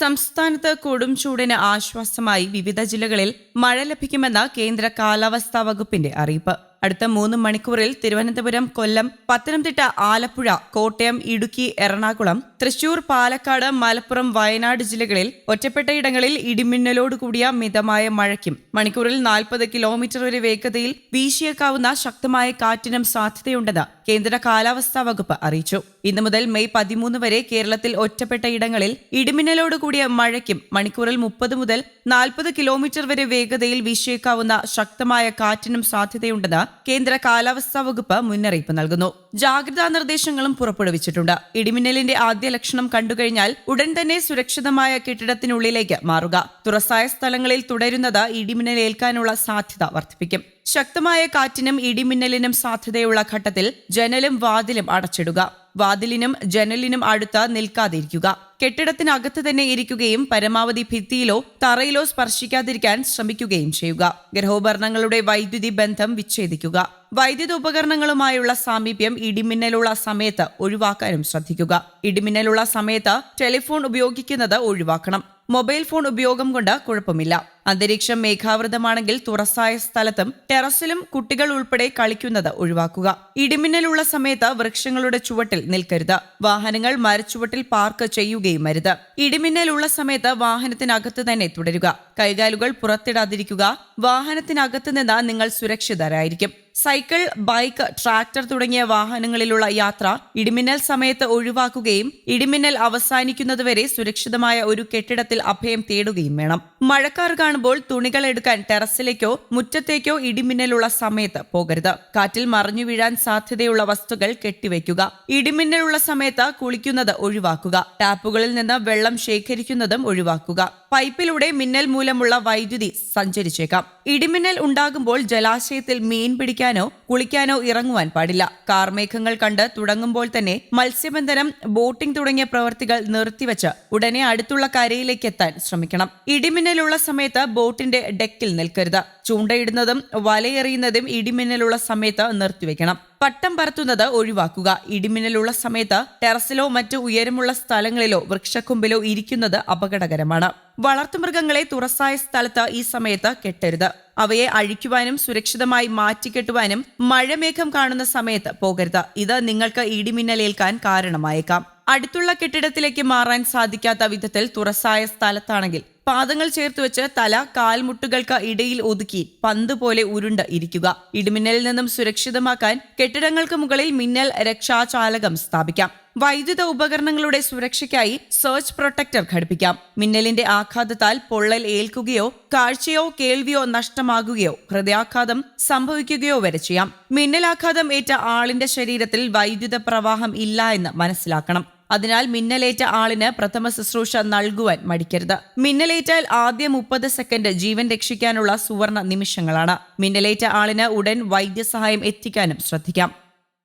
സംസ്ഥാനത്ത് കൊടും ചൂടിന് ആശ്വാസമായി വിവിധ ജില്ലകളിൽ മഴ ലഭിക്കുമെന്ന് കേന്ദ്ര കാലാവസ്ഥാ വകുപ്പിന്റെ അറിയിപ്പ്. അടുത്ത 3 മണിക്കൂറിൽ തിരുവനന്തപുരം, കൊല്ലം, പത്തനംതിട്ട, ആലപ്പുഴ, കോട്ടയം, ഇടുക്കി, എറണാകുളം, തൃശൂർ, പാലക്കാട്, മലപ്പുറം, വയനാട് ജില്ലകളിൽ ഒറ്റപ്പെട്ടയിടങ്ങളിൽ ഇടിമിന്നലോടുകൂടിയ മിതമായ മഴയ്ക്കും മണിക്കൂറിൽ 40 കിലോമീറ്റർ വരെ വേഗതയിൽ വീശിയേക്കാവുന്ന ശക്തമായ കാറ്റിനും സാധ്യതയുണ്ടെന്ന് കേന്ദ്ര കാലാവസ്ഥാ വകുപ്പ് അറിയിച്ചു. ഇന്നു മുതൽ മെയ് 13 വരെ കേരളത്തിൽ ഒറ്റപ്പെട്ടയിടങ്ങളിൽ ഇടിമിന്നലോടുകൂടിയ മഴയ്ക്കും മണിക്കൂറിൽ 30 മുതൽ 40 കിലോമീറ്റർ വരെ വേഗതയിൽ വീശിയേക്കാവുന്ന ശക്തമായ കാറ്റിനും സാധ്യതയുണ്ടെന്ന് കേന്ദ്ര കാലാവസ്ഥാ വകുപ്പ് മുന്നറിയിപ്പ് നൽകുന്നു. ജാഗ്രതാ നിർദ്ദേശങ്ങളും പുറപ്പെടുവിച്ചിട്ടുണ്ട്. ഇടിമിന്നലിന്റെ ആദ്യ ലക്ഷണം കണ്ടുകഴിഞ്ഞാൽ ഉടൻ തന്നെ സുരക്ഷിതമായ കെട്ടിടത്തിനുള്ളിലേക്ക് മാറുക. തുറസായ സ്ഥലങ്ങളിൽ തുടരുന്നത് ഇടിമിന്നലേൽക്കാനുള്ള സാധ്യത വർദ്ധിപ്പിക്കും. ശക്തമായ കാറ്റിനും ഇടിമിന്നലിനും സാധ്യതയുള്ള ഘട്ടത്തിൽ ജനലും വാതിലും അടച്ചിടുക. വാതിലിനും ജനലിനും അടുത്ത് നിൽക്കാതിരിക്കുക. കെട്ടിടത്തിനകത്ത് തന്നെ ഇരിക്കുകയും പരമാവധി ഭിത്തിയിലോ തറയിലോ സ്പർശിക്കാതിരിക്കാൻ ശ്രമിക്കുകയും ചെയ്യുക. ഗൃഹോപകരണങ്ങളുടെ വൈദ്യുതി ബന്ധം വിച്ഛേദിക്കുക. വൈദ്യുത ഉപകരണങ്ങളുമായുള്ള സാമീപ്യം ഇടിമിന്നലുള്ള സമയത്ത് ഒഴിവാക്കാനും ശ്രദ്ധിക്കുക. ഇടിമിന്നലുള്ള സമയത്ത് ടെലിഫോൺ ഉപയോഗിക്കുന്നത് ഒഴിവാക്കണം. മൊബൈൽ ഫോൺ ഉപയോഗം കൊണ്ട് കുഴപ്പമില്ല. അന്തരീക്ഷം മേഘാവൃതമാണെങ്കിൽ തുറസായ സ്ഥലത്തും ടെറസിലും കുട്ടികൾ ഉൾപ്പെടെ കളിക്കുന്നത് ഒഴിവാക്കുക. ഇടിമിന്നലുള്ള സമയത്ത് വൃക്ഷങ്ങളുടെ ചുവട്ടിൽ നിൽക്കരുത്. വാഹനങ്ങൾ മരച്ചുവട്ടിൽ പാർക്ക് ചെയ്യുകയും അരുത്. ഇടിമിന്നലുള്ള സമയത്ത് വാഹനത്തിനകത്ത് തന്നെ തുടരുക. കൈകാലുകൾ പുറത്തിടാതിരിക്കുക. വാഹനത്തിനകത്ത് നിന്ന് നിങ്ങൾ സുരക്ഷിതരായിരിക്കും. സൈക്കിൾ, ബൈക്ക്, ട്രാക്ടർ തുടങ്ങിയ വാഹനങ്ങളിലുള്ള യാത്ര ഇടിമിന്നൽ സമയത്ത് ഒഴിവാക്കുകയും ഇടിമിന്നൽ അവസാനിക്കുന്നതുവരെ സുരക്ഷിതമായ ഒരു കെട്ടിടത്തിൽ അഭയം തേടുകയും വേണം. മഴക്കാർ കാണുമ്പോൾ തുണികൾ എടുക്കാൻ ടെറസിലേക്കോ മുറ്റത്തേക്കോ ഇടിമിന്നലുള്ള സമയത്ത് പോകരുത്. കാറ്റിൽ മറിഞ്ഞു വീഴാൻ സാധ്യതയുള്ള വസ്തുക്കൾ കെട്ടിവെക്കുക. ഇടിമിന്നലുള്ള സമയത്ത് കുളിക്കുന്നത് ഒഴിവാക്കുക. ടാപ്പുകളിൽ നിന്ന് വെള്ളം ശേഖരിക്കുന്നതും ഒഴിവാക്കുക. പൈപ്പിലൂടെ മിന്നൽ മൂലമുള്ള വൈദ്യുതി സഞ്ചരിച്ചേക്കാം. ഇടിമിന്നൽ ഉണ്ടാകുമ്പോൾ ജലാശയത്തിൽ മീൻ പിടിക്കാനോ കുളിക്കാനോ ഇറങ്ങുവാൻ പാടില്ല. കാർമേഘങ്ങൾ കണ്ട് തുടങ്ങുമ്പോൾ തന്നെ മത്സ്യബന്ധനം, ബോട്ടിംഗ് തുടങ്ങിയ പ്രവൃത്തികൾ നിർത്തിവെച്ച് ഉടനെ അടുത്തുള്ള കരയിലേക്ക് എത്താൻ ശ്രമിക്കണം. ഇടിമിന്നലുള്ള സമയത്ത് ബോട്ടിന്റെ ഡെക്കിൽ നിൽക്കരുത്. ചൂണ്ടയിടുന്നതും വലയെറിയുന്നതും ഇടിമിന്നലുള്ള സമയത്ത് നിർത്തിവെക്കണം. പട്ടം പറത്തുന്നത് ഒഴിവാക്കുക. ഇടിമിന്നലുള്ള സമയത്ത് ടെറസിലോ മറ്റു ഉയരമുള്ള സ്ഥലങ്ങളിലോ വൃക്ഷക്കൊമ്പിലോ ഇരിക്കുന്നത് അപകടകരമാണ്. വളർത്തുമൃഗങ്ങളെ തുറസായ സ്ഥലത്ത് ഈ സമയത്ത് കെട്ടരുത്. അവയെ അഴിക്കുവാനും സുരക്ഷിതമായി മാറ്റിക്കെട്ടുവാനും മഴമേഘം കാണുന്ന സമയത്ത് പോകരുത്. ഇത് നിങ്ങൾക്ക് ഇടിമിന്നലേൽക്കാൻ കാരണമായേക്കാം. അടുത്തുള്ള കെട്ടിടത്തിലേക്ക് മാറാൻ സാധിക്കാത്ത വിധത്തിൽ തുറസായ സ്ഥലത്താണെങ്കിൽ പാദങ്ങൾ ചേർത്തുവെച്ച് തല കാൽമുട്ടുകൾക്ക് ഇടയിൽ ഒതുക്കി പന്ത് പോലെ ഉരുണ്ട് ഇരിക്കുക. ഇടിമിന്നലിൽ നിന്നും സുരക്ഷിതമാക്കാൻ കെട്ടിടങ്ങൾക്ക് മുകളിൽ മിന്നൽ രക്ഷാചാലകം സ്ഥാപിക്കാം. വൈദ്യുത ഉപകരണങ്ങളുടെ സുരക്ഷയ്ക്കായി സർജ് പ്രൊട്ടക്ടർ ഘടിപ്പിക്കാം. മിന്നലിന്റെ ആഘാതത്താൽ പൊള്ളൽ ഏൽക്കുകയോ കാഴ്ചയോ കേൾവിയോ നഷ്ടമാകുകയോ ഹൃദയാഘാതം സംഭവിക്കുകയോ വരെ ചെയ്യാം. മിന്നലാഘാതം ഏറ്റ ആളിന്റെ ശരീരത്തിൽ വൈദ്യുത പ്രവാഹം ഇല്ല എന്ന് മനസ്സിലാക്കണം. അതിനാൽ മിന്നലേറ്റ ആളിന് പ്രഥമ ശുശ്രൂഷ നൽകുവാൻ മടിക്കരുത്. മിന്നലേറ്റാൽ ആദ്യ 30 സെക്കൻഡ് ജീവൻ രക്ഷിക്കാനുള്ള സുവർണ നിമിഷങ്ങളാണ്. മിന്നലേറ്റ ആളിന് ഉടൻ വൈദ്യസഹായം എത്തിക്കാനും ശ്രദ്ധിക്കാം.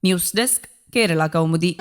News desk, Kerala Kaumudi.